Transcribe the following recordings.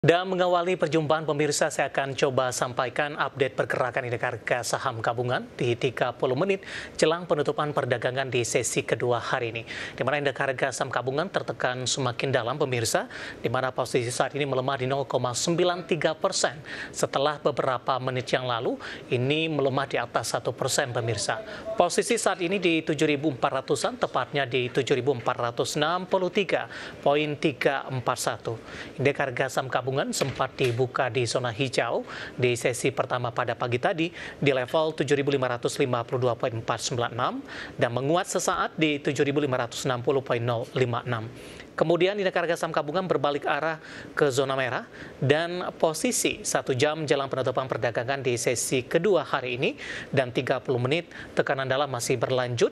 Dan mengawali perjumpaan pemirsa, saya akan coba sampaikan update pergerakan indeks harga saham gabungan di 30 menit jelang penutupan perdagangan di sesi kedua hari ini. Di mana indeks harga saham gabungan tertekan semakin dalam pemirsa, di mana posisi saat ini melemah di 0,93%. Setelah beberapa menit yang lalu, ini melemah di atas 1% pemirsa. Posisi saat ini di 7.400-an, tepatnya di 7.463,341. Indeks harga saham gabungan sempat dibuka di zona hijau di sesi pertama pada pagi tadi di level 7.552,496 dan menguat sesaat di 7.560,056. Kemudian indeks harga saham gabungan berbalik arah ke zona merah dan posisi 1 jam jelang penutupan perdagangan di sesi kedua hari ini dan 30 menit tekanan dalam masih berlanjut.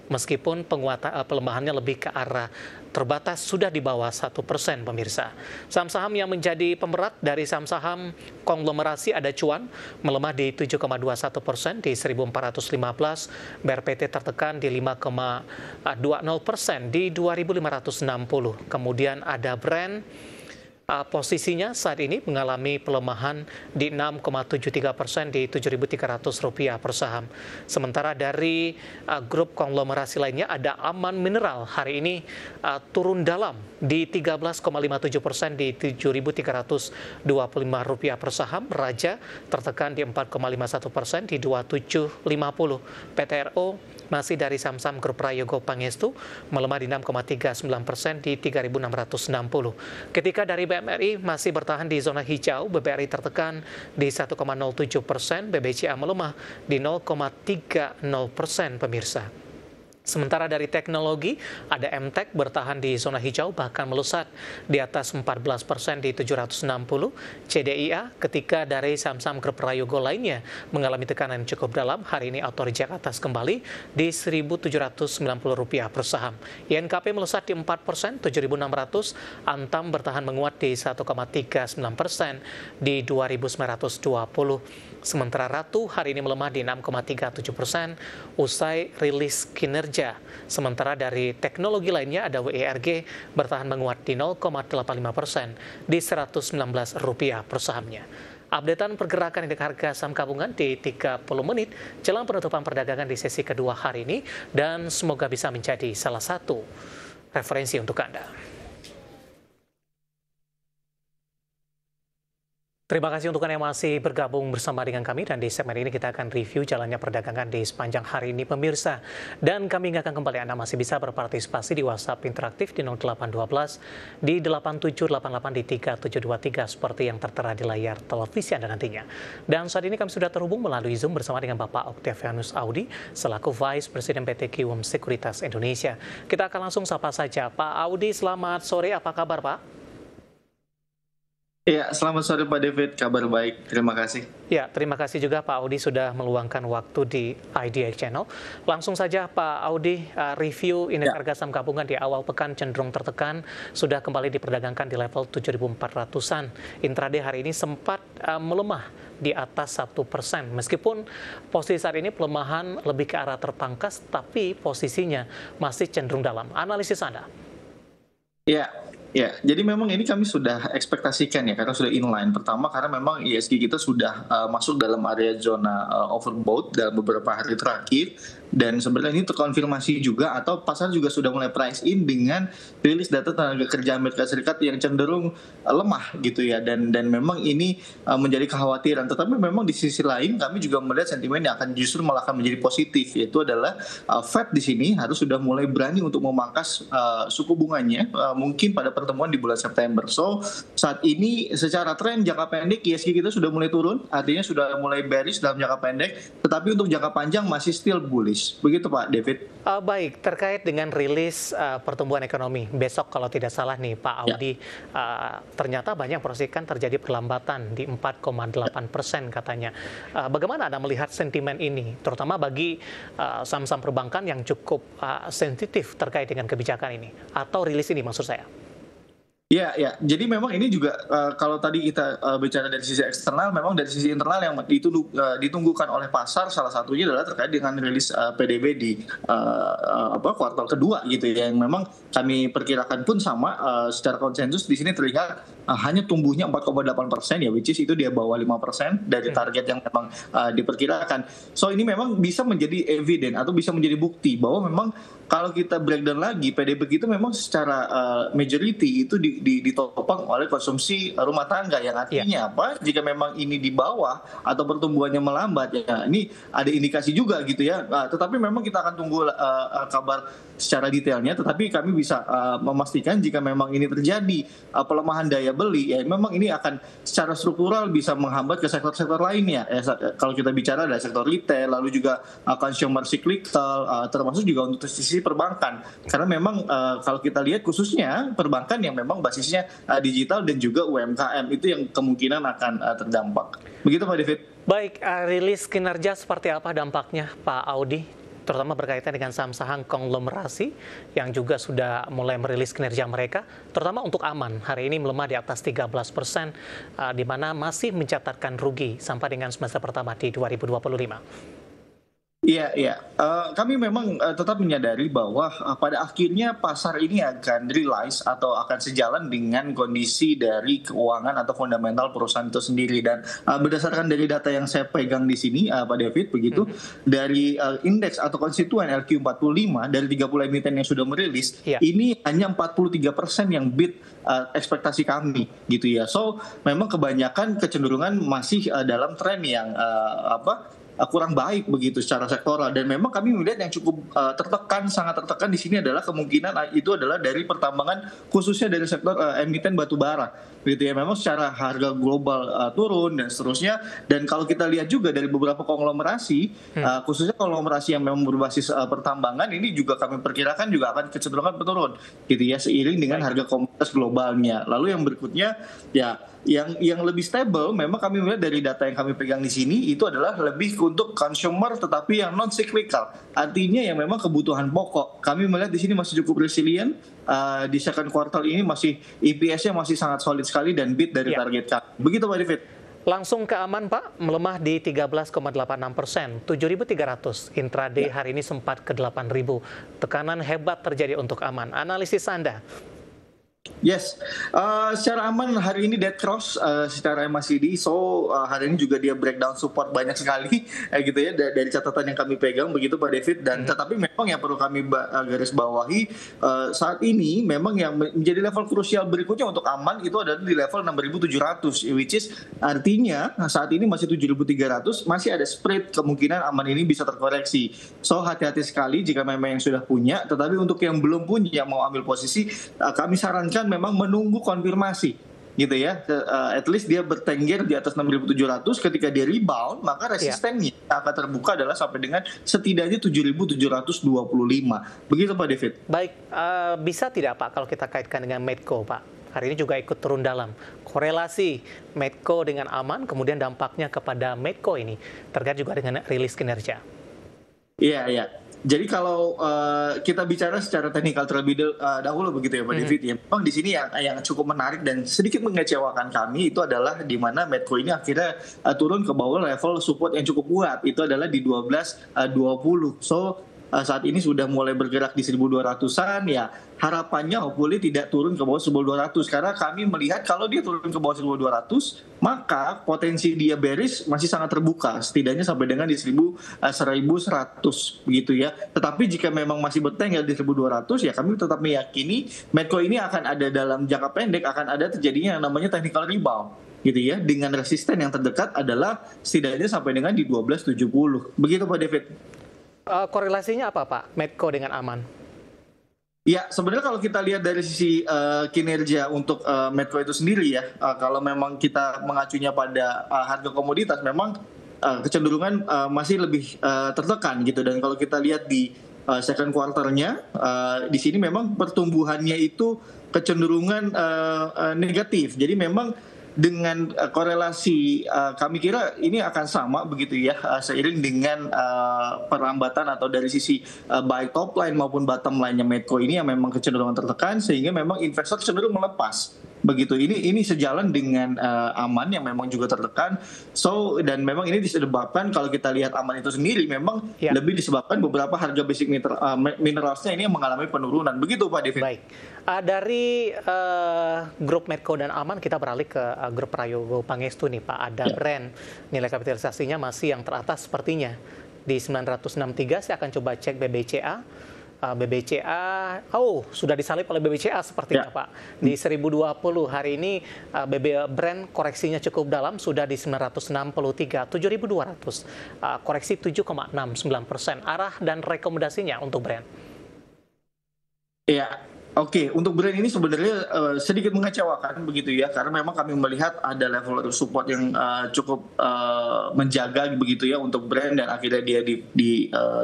Meskipun pelemahannya lebih ke arah terbatas sudah di bawah 1% pemirsa. Saham-saham yang menjadi pemerat dari saham-saham konglomerasi ada Cuan melemah di 7,21% di 1.415, BRPT tertekan di 5,20% di 2.560. Kemudian ada Brand posisinya saat ini mengalami pelemahan di 6,73% di Rp7.300 per saham. Sementara dari grup konglomerasi lainnya ada Aman Mineral hari ini turun dalam di 13,57% di Rp7.325 per saham. Raja tertekan di 4,51% di 2.750. PTRO masih dari saham-saham grup Prayogo Pangestu melemah di 6,39% di 3.660. Ketika dari BMRI masih bertahan di zona hijau, BBRI tertekan di 1,07%, BBCA melemah di 0,30% pemirsa. Sementara dari teknologi, ada MTEK bertahan di zona hijau bahkan melesat di atas 14% di 760, CDIA ketika dari saham-saham grup Prayogo lainnya mengalami tekanan yang cukup dalam, hari ini auto reject atas kembali di Rp1.790 per saham. INKP melesat di 4%, 7.600, Antam bertahan menguat di 1,39% di 2.920. Sementara Ratu hari ini melemah di 6,37% usai rilis kinerja. Sementara dari teknologi lainnya ada WERG bertahan menguat di 0,85% di Rp119 per sahamnya. Updatean pergerakan indeks harga saham gabungan di 30 menit jelang penutupan perdagangan di sesi kedua hari ini dan semoga bisa menjadi salah satu referensi untuk Anda. Terima kasih untuk Anda yang masih bergabung bersama dengan kami dan di segmen ini kita akan review jalannya perdagangan di sepanjang hari ini pemirsa. Dan kami ingatkan kembali Anda masih bisa berpartisipasi di WhatsApp interaktif di 0812 di 8788 di 3723 seperti yang tertera di layar televisi Anda nantinya. Dan saat ini kami sudah terhubung melalui Zoom bersama dengan Bapak Octavianus Audi selaku Vice President PT Kiwum Sekuritas Indonesia. Kita akan langsung sapa saja. Pak Audi, selamat sore. Apa kabar Pak? Ya, selamat sore Pak David, kabar baik, terima kasih. Ya, terima kasih juga Pak Audi sudah meluangkan waktu di IDX Channel. Langsung saja Pak Audi, review indeks harga saham gabungan di awal pekan cenderung tertekan, sudah kembali diperdagangkan di level 7.400-an. Intraday hari ini sempat melemah di atas 1%. Meskipun posisi saat ini pelemahan lebih ke arah terpangkas, tapi posisinya masih cenderung dalam. Analisis Anda? Ya, jadi memang ini kami sudah ekspektasikan ya, karena sudah inline. Pertama karena memang ISG kita sudah masuk dalam area zona overbought dalam beberapa hari terakhir. Dan sebenarnya ini terkonfirmasi juga atau pasar juga sudah mulai price in dengan rilis data tenaga kerja Amerika Serikat yang cenderung lemah gitu ya. Dan memang ini menjadi kekhawatiran. Tetapi memang di sisi lain kami juga melihat sentimen yang akan justru malah akan menjadi positif, yaitu adalah Fed di sini harus sudah mulai berani untuk memangkas suku bunganya mungkin pada pertemuan di bulan September. So saat ini secara tren jangka pendek ISG kita sudah mulai turun, artinya sudah mulai bearish dalam jangka pendek, tetapi untuk jangka panjang masih still bullish. Begitu Pak David. Baik, terkait dengan rilis pertumbuhan ekonomi besok kalau tidak salah nih Pak Audi, ternyata banyak proyeksikan terjadi perlambatan di 4,8% katanya. Bagaimana Anda melihat sentimen ini, terutama bagi saham-saham perbankan yang cukup sensitif terkait dengan kebijakan ini atau rilis ini maksud saya? Ya, ya. Jadi memang ini juga kalau tadi kita bicara dari sisi eksternal, memang dari sisi internal yang ditunggukan oleh pasar salah satunya adalah terkait dengan rilis PDB di kuartal kedua gitu ya, yang memang kami perkirakan pun sama secara konsensus di sini terlihat hanya tumbuhnya 4,8% ya, which is itu dia bawah 5% dari target yang memang diperkirakan. So ini memang bisa menjadi evident atau bisa menjadi bukti bahwa memang kalau kita breakdown lagi, PDB itu memang secara majority itu ditopang oleh konsumsi rumah tangga, yang artinya apa? Jika memang ini di bawah atau pertumbuhannya melambat, ya ini ada indikasi juga gitu ya. Tetapi memang kita akan tunggu kabar secara detailnya. Tetapi kami bisa memastikan jika memang ini terjadi pelemahan daya beli, ya memang ini akan secara struktural bisa menghambat ke sektor-sektor lainnya. Kalau kita bicara dari sektor retail, lalu juga consumer cyclical, termasuk juga untuk sisi perbankan, karena memang kalau kita lihat khususnya perbankan yang memang basisnya digital dan juga UMKM itu yang kemungkinan akan terdampak. Begitu Pak David. Baik, rilis kinerja seperti apa dampaknya Pak Audi? Terutama berkaitan dengan saham-saham konglomerasi yang juga sudah mulai merilis kinerja mereka, terutama untuk Aman. Hari ini melemah di atas 13%, di mana masih mencatatkan rugi sampai dengan semester pertama di 2025. Iya, iya. Kami memang tetap menyadari bahwa pada akhirnya pasar ini akan realize atau akan sejalan dengan kondisi dari keuangan atau fundamental perusahaan itu sendiri. Dan berdasarkan dari data yang saya pegang di sini, Pak David, begitu, dari indeks atau konstituen LQ45 dari 30 emiten yang sudah merilis, ini hanya 43% yang beat ekspektasi kami, gitu ya. So, memang kebanyakan kecenderungan masih dalam tren yang kurang baik begitu secara sektoral, dan memang kami melihat yang cukup sangat tertekan di sini adalah kemungkinan itu adalah dari pertambangan, khususnya dari sektor emiten batu bara gitu ya. Memang secara harga global turun dan seterusnya, dan kalau kita lihat juga dari beberapa konglomerasi, khususnya konglomerasi yang memang berbasis pertambangan, ini juga kami perkirakan juga akan kecenderungan menurun gitu ya, seiring dengan harga komoditas globalnya. Lalu yang berikutnya ya yang lebih stable, memang kami melihat dari data yang kami pegang di sini itu adalah lebih untuk consumer tetapi yang non cyclical, artinya yang memang kebutuhan pokok. Kami melihat di sini masih cukup resilient. Di second quarter ini masih EPS-nya masih sangat solid sekali dan beat dari target kami. Begitu Pak David. Langsung ke Aman Pak, melemah di 13,86%, 7.300. Intraday hari ini sempat ke 8.000. Tekanan hebat terjadi untuk Aman. Analisis Anda? Yes, secara Aman hari ini dead cross secara MACD, so hari ini juga dia breakdown support banyak sekali gitu ya, dari catatan yang kami pegang begitu Pak David. Dan tetapi memang yang perlu kami garis bawahi saat ini memang yang menjadi level krusial berikutnya untuk Aman itu adalah di level 6.700, which is artinya saat ini masih 7.300, masih ada spread kemungkinan Aman ini bisa terkoreksi. So hati-hati sekali jika memang yang sudah punya, tetapi untuk yang belum punya mau ambil posisi, kami sarankan memang menunggu konfirmasi gitu ya, at least dia bertengger di atas 6.700. Ketika dia rebound, maka resistennya akan terbuka adalah sampai dengan setidaknya 7.725. Begitu Pak David. Baik, bisa tidak Pak kalau kita kaitkan dengan Medco Pak? Hari ini juga ikut turun dalam. Korelasi Medco dengan Aman, kemudian dampaknya kepada Medco ini terkait juga dengan rilis kinerja. Iya, iya. Jadi kalau kita bicara secara teknikal terlebih dahulu begitu ya Pak David, ya memang di sini yang cukup menarik dan sedikit mengecewakan kami itu adalah di mana Medco ini akhirnya turun ke bawah level support yang cukup kuat, itu adalah di 12.20. So saat ini sudah mulai bergerak di 1.200-an, ya harapannya hopefully tidak turun ke bawah 1.200, karena kami melihat kalau dia turun ke bawah 1.200 maka potensi dia bearish masih sangat terbuka, setidaknya sampai dengan di 1.100 begitu ya. Tetapi jika memang masih bertengger di 1.200, ya kami tetap meyakini Medco ini akan ada dalam jangka pendek akan ada terjadinya yang namanya technical rebound gitu ya, dengan resisten yang terdekat adalah setidaknya sampai dengan di 12.70. Begitu Pak David. Korelasinya apa Pak, Medco dengan Aman? Ya, sebenarnya kalau kita lihat dari sisi kinerja untuk Medco itu sendiri ya, kalau memang kita mengacunya pada harga komoditas, memang kecenderungan masih lebih tertekan gitu. Dan kalau kita lihat di second quarter-nya, di sini memang pertumbuhannya itu kecenderungan negatif. Jadi memang dengan korelasi kami kira ini akan sama begitu ya, seiring dengan perlambatan atau dari sisi baik top line maupun bottom line-nya Medco ini yang memang kecenderungan tertekan, sehingga memang investor cenderung melepas begitu. Ini sejalan dengan aman yang memang juga tertekan. Dan memang ini disebabkan, kalau kita lihat aman itu sendiri memang lebih disebabkan beberapa harga basic mineralsnya ini yang mengalami penurunan. Begitu Pak David. Baik. Dari grup Medco dan Aman kita beralih ke grup Prayogo Pangestu nih Pak. Ada brand nilai kapitalisasinya masih yang teratas sepertinya di 963. Saya akan coba cek BBCA. BBCA, sudah disalip oleh BBCA sepertinya Pak. Di 1020 hari ini brand koreksinya cukup dalam, sudah di 963, 7.200. Koreksi 7,69%. Arah dan rekomendasinya untuk brand? Ya, oke. Untuk brand ini sebenarnya sedikit mengecewakan begitu ya, karena memang kami melihat ada level support yang cukup menjaga begitu ya untuk brand, dan akhirnya dia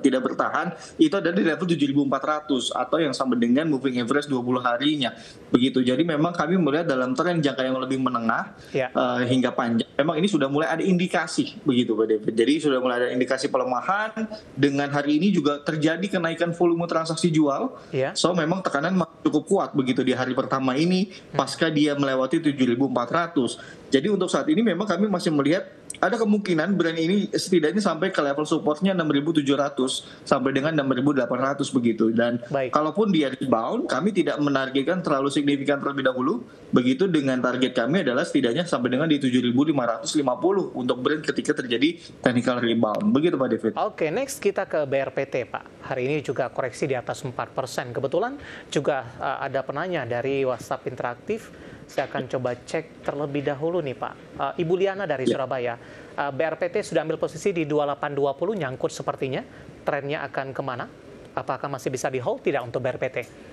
tidak bertahan. Itu ada di level 7.400 atau yang sama dengan moving average 20 harinya begitu. Jadi memang kami melihat dalam tren jangka yang lebih menengah hingga panjang, memang ini sudah mulai ada indikasi begitu Pak David. Jadi sudah mulai ada indikasi pelemahan, dengan hari ini juga terjadi kenaikan volume transaksi jual. So memang tekanan cukup kuat begitu di hari pertama ini pasca dia melewati 7.400. Jadi untuk saat ini memang kami masih melihat ada kemungkinan brand ini setidaknya sampai ke level supportnya 6.700 sampai dengan 6.800 begitu. Dan kalaupun dia rebound, kami tidak menargetkan terlalu signifikan terlebih dahulu. Begitu, dengan target kami adalah setidaknya sampai dengan di 7.550 untuk brand ketika terjadi technical rebound. Begitu Pak David. Oke, next kita ke BRPT Pak. Hari ini juga koreksi di atas 4%. Kebetulan juga ada penanya dari WhatsApp interaktif. Saya akan coba cek terlebih dahulu nih Pak. Ibu Liana dari Surabaya. BRPT sudah ambil posisi di 2820, nyangkut sepertinya. Trennya akan kemana? Apakah masih bisa di hold tidak untuk BRPT?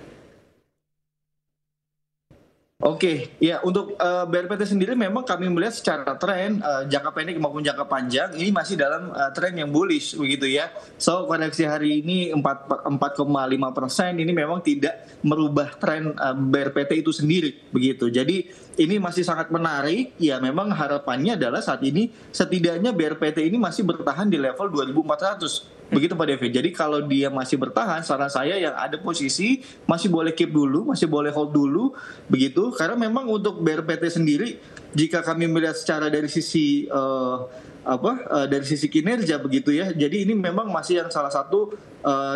Oke, ya untuk BRPT sendiri memang kami melihat secara tren jangka pendek maupun jangka panjang ini masih dalam tren yang bullish begitu ya. So koreksi hari ini 4,5% ini memang tidak merubah tren BRPT itu sendiri begitu. Jadi ini masih sangat menarik. Ya memang harapannya adalah saat ini setidaknya BRPT ini masih bertahan di level 2.400. Begitu Pak Devi. Jadi kalau dia masih bertahan, saran saya yang ada posisi masih boleh keep dulu, masih boleh hold dulu, begitu. Karena memang untuk BRPT sendiri, jika kami melihat secara dari sisi dari sisi kinerja begitu ya, jadi ini memang masih yang salah satu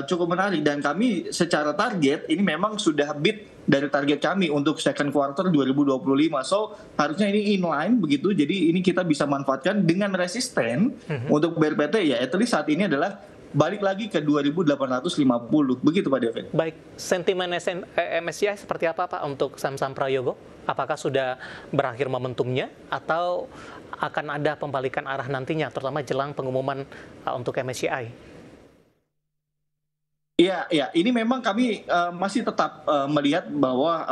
cukup menarik, dan kami secara target ini memang sudah beat dari target kami untuk second quarter 2025. So harusnya ini inline begitu, jadi ini kita bisa manfaatkan dengan resisten untuk BRPT ya. At least saat ini adalah balik lagi ke 2.850. Begitu Pak David. Baik, sentimen MSCI seperti apa Pak untuk saham-saham Prayogo? Apakah sudah berakhir momentumnya atau akan ada pembalikan arah nantinya, terutama jelang pengumuman untuk MSCI? Iya, ini memang kami masih tetap melihat bahwa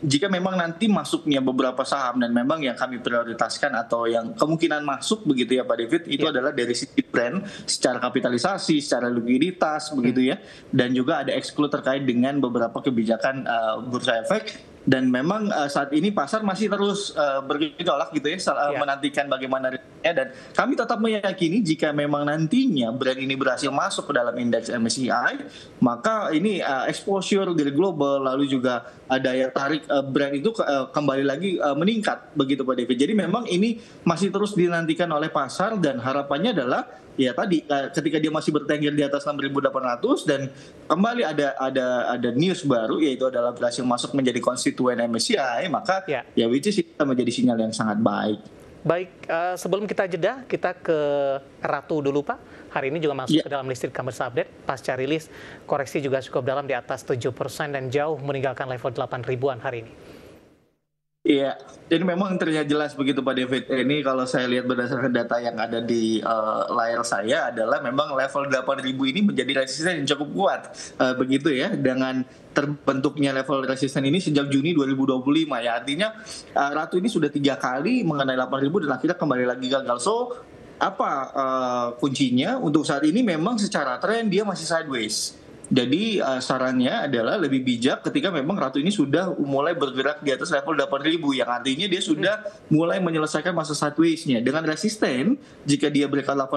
jika memang nanti masuknya beberapa saham dan memang yang kami prioritaskan atau yang kemungkinan masuk begitu ya Pak David, itu adalah dari sisi brand, secara kapitalisasi, secara likuiditas begitu ya, dan juga ada exclude terkait dengan beberapa kebijakan bursa efek. Dan memang saat ini pasar masih terus bergejolak gitu ya, menantikan bagaimana risknya, dan kami tetap meyakini jika memang nantinya brand ini berhasil masuk ke dalam indeks MSCI, maka ini exposure dari global lalu juga daya tarik brand itu kembali lagi meningkat begitu Pak David. Jadi memang ini masih terus dinantikan oleh pasar, dan harapannya adalah ya tadi ketika dia masih bertengger di atas 6.800 dan kembali ada news baru, yaitu adalah berhasil masuk menjadi konstituen MSCI, maka ya which is menjadi sinyal yang sangat baik. Baik, sebelum kita jeda, kita ke Ratu dulu Pak. Hari ini juga masuk ke dalam listrik Commerce Update. Pasca rilis, koreksi juga cukup dalam di atas 7% dan jauh meninggalkan level 8 ribuan hari ini. Iya, jadi memang terlihat jelas begitu Pak David. Ini kalau saya lihat berdasarkan data yang ada di layar saya adalah memang level 8.000 ini menjadi resisten yang cukup kuat. Begitu ya, dengan terbentuknya level resisten ini sejak Juni 2025 ya. Artinya Ratu ini sudah 3 kali mengenai 8.000 dan akhirnya kembali lagi gagal. So, apa kuncinya? Untuk saat ini memang secara tren dia masih sideways. Jadi sarannya adalah lebih bijak ketika memang Ratu ini sudah mulai bergerak di atas level 8.000, yang artinya dia sudah mulai menyelesaikan masa sideways-nya. Dengan resisten, jika dia breakout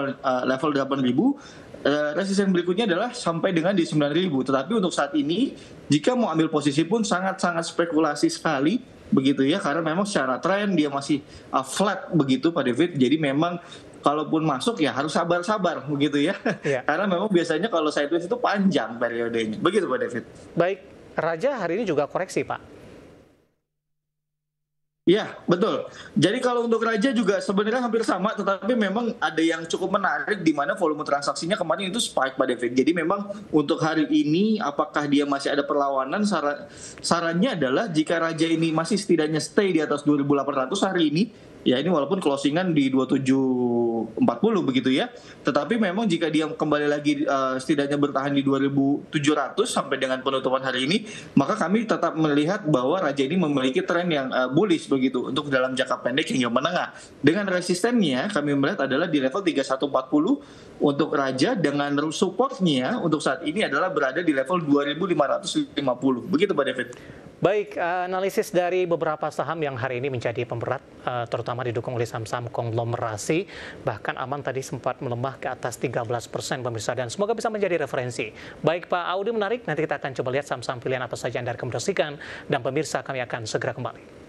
level 8.000, resisten berikutnya adalah sampai dengan di 9.000. Tetapi untuk saat ini, jika mau ambil posisi pun sangat-sangat spekulasi sekali, begitu ya, karena memang secara tren dia masih flat begitu Pak David. Jadi memang kalaupun masuk ya harus sabar-sabar begitu ya. Ya. Karena memang biasanya kalau sideways itu panjang periodenya. Begitu Pak David. Baik, Raja hari ini juga koreksi, Pak. Iya, betul. Jadi kalau untuk Raja juga sebenarnya hampir sama, tetapi memang ada yang cukup menarik di mana volume transaksinya kemarin itu spike Pak David. Jadi memang untuk hari ini apakah dia masih ada perlawanan, sarannya adalah jika Raja ini masih setidaknya stay di atas 2.800 hari ini, ya ini walaupun closingan di 2740 begitu ya. Tetapi memang jika dia kembali lagi setidaknya bertahan di 2700 sampai dengan penutupan hari ini, maka kami tetap melihat bahwa Raja ini memiliki tren yang bullish begitu untuk dalam jangka pendek hingga menengah. Dengan resistennya kami melihat adalah di level 3140 untuk Raja, dengan supportnya untuk saat ini adalah berada di level 2550. Begitu Pak David. Baik, analisis dari beberapa saham yang hari ini menjadi pemberat, terutama didukung oleh saham-saham konglomerasi, bahkan aman tadi sempat melemah ke atas 13% pemirsa, dan semoga bisa menjadi referensi. Baik Pak Audi, menarik, nanti kita akan coba lihat saham-saham pilihan apa saja yang Anda rekomendasikan, dan pemirsa kami akan segera kembali.